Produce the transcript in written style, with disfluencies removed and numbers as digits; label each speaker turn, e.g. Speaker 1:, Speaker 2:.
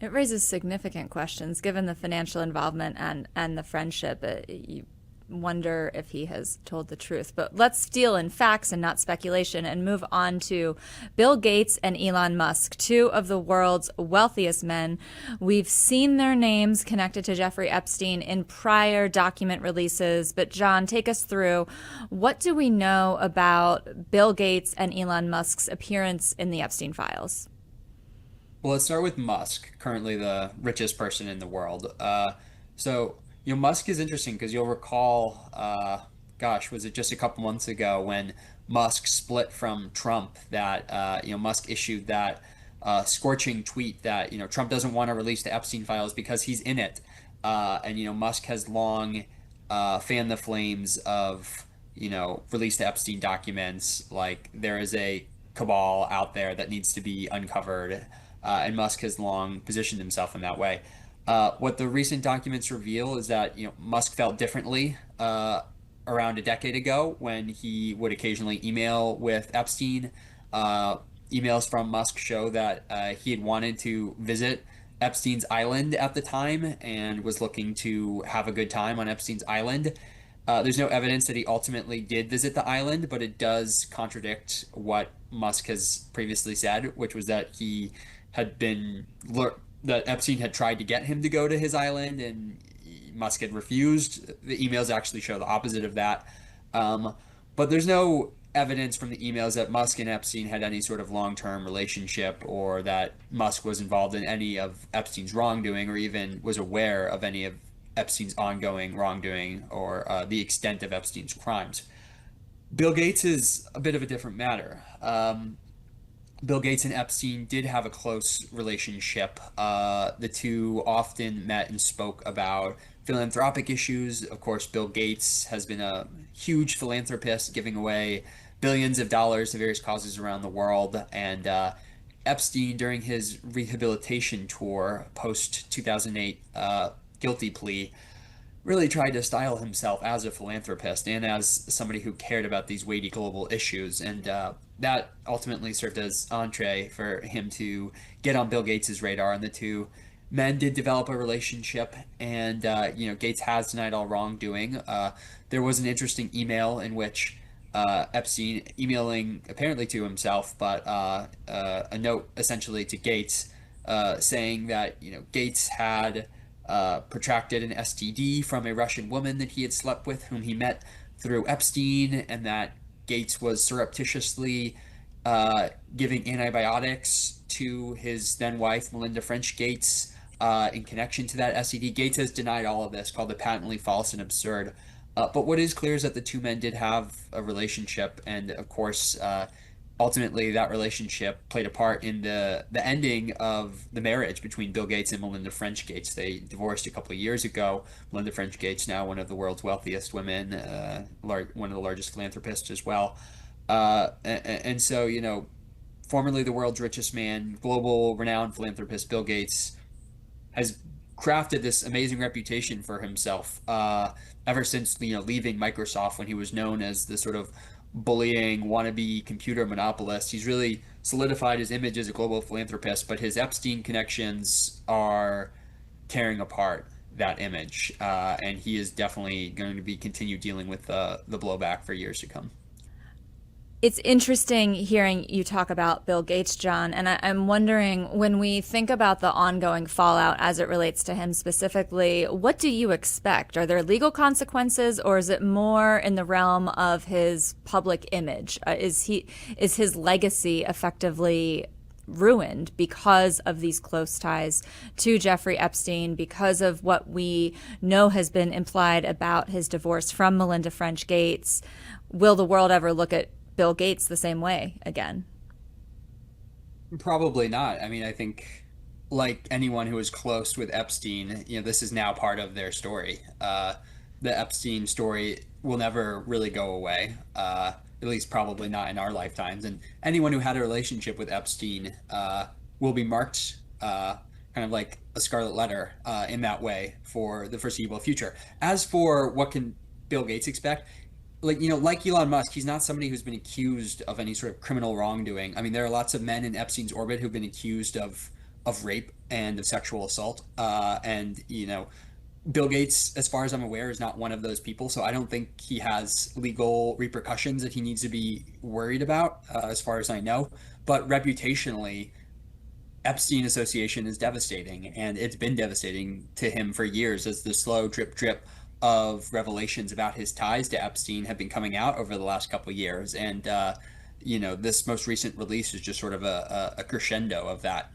Speaker 1: It raises significant questions given the financial involvement and the friendship. You wonder if he has told the truth. But let's deal in facts and not speculation and move on to Bill Gates and Elon Musk, two of the world's wealthiest men. We've seen their names connected to Jeffrey Epstein in prior document releases. But John, take us through, what do we know about Bill Gates and Elon Musk's appearance in the Epstein files?
Speaker 2: Well, let's start with Musk, currently the richest person in the world. Musk is interesting because you'll recall, was it just a couple months ago when Musk split from Trump that, Musk issued that scorching tweet that, Trump doesn't want to release the Epstein files because he's in it. Musk has long fanned the flames of, release the Epstein documents. Like there is a cabal out there that needs to be uncovered, and Musk has long positioned himself in that way. What the recent documents reveal is that Musk felt differently around a decade ago when he would occasionally email with Epstein. Uh, Emails from Musk show that he had wanted to visit Epstein's island at the time and was looking to have a good time on Epstein's island. There's no evidence that he ultimately did visit the island, but it does contradict what Musk has previously said, which was that he had been that Epstein had tried to get him to go to his island and Musk had refused. The emails actually show the opposite of that. But there's no evidence from the emails that Musk and Epstein had any sort of long-term relationship or that Musk was involved in any of Epstein's wrongdoing or even was aware of any of Epstein's ongoing wrongdoing or the extent of Epstein's crimes. Bill Gates is a bit of a different matter. Bill Gates and Epstein did have a close relationship. The two often met and spoke about philanthropic issues. Of course, Bill Gates has been a huge philanthropist, giving away billions of dollars to various causes around the world. And Epstein, during his rehabilitation tour post 2008 guilty plea, really tried to style himself as a philanthropist and as somebody who cared about these weighty global issues. And that ultimately served as entree for him to get on Bill Gates's radar. And the two men did develop a relationship. And, Gates has denied all wrongdoing. There was an interesting email in which Epstein, emailing apparently to himself, but a note essentially to Gates saying that, Gates had protracted an STD from a Russian woman that he had slept with, whom he met through Epstein, and that Gates was surreptitiously giving antibiotics to his then wife, Melinda French Gates, in connection to that STD. Gates has denied all of this, called it patently false and absurd. But what is clear is that the two men did have a relationship, and of course, ultimately that relationship played a part in the ending of the marriage between Bill Gates and Melinda French Gates. They divorced a couple of years ago. Melinda French Gates, now one of the world's wealthiest women, one of the largest philanthropists as well. And so, formerly the world's richest man, global renowned philanthropist Bill Gates has crafted this amazing reputation for himself ever since leaving Microsoft when he was known as the sort of bullying wannabe computer monopolist. He's really solidified his image as a global philanthropist, but his Epstein connections are tearing apart that image, and he is definitely going to be continue dealing with the blowback for years to come.
Speaker 1: It's interesting hearing you talk about Bill Gates, John, and I'm wondering, when we think about the ongoing fallout as it relates to him specifically, what do you expect? Are there legal consequences, or is it more in the realm of his public image? Is his legacy effectively ruined because of these close ties to Jeffrey Epstein, because of what we know has been implied about his divorce from Melinda French Gates? Will the world ever look at Bill Gates the same way again?
Speaker 2: Probably not. I mean, I think like anyone who was close with Epstein, this is now part of their story. The Epstein story will never really go away, at least probably not in our lifetimes. And anyone who had a relationship with Epstein will be marked kind of like a scarlet letter in that way for the foreseeable future. As for what can Bill Gates expect, like Elon Musk, he's not somebody who's been accused of any sort of criminal wrongdoing. I mean, there are lots of men in Epstein's orbit who've been accused of of rape and of sexual assault. And Bill Gates, as far as I'm aware, is not one of those people. So I don't think he has legal repercussions that he needs to be worried about, as far as I know. But reputationally, Epstein association is devastating, and it's been devastating to him for years as the slow drip drip of revelations about his ties to Epstein have been coming out over the last couple of years. And this most recent release is just sort of a crescendo of that.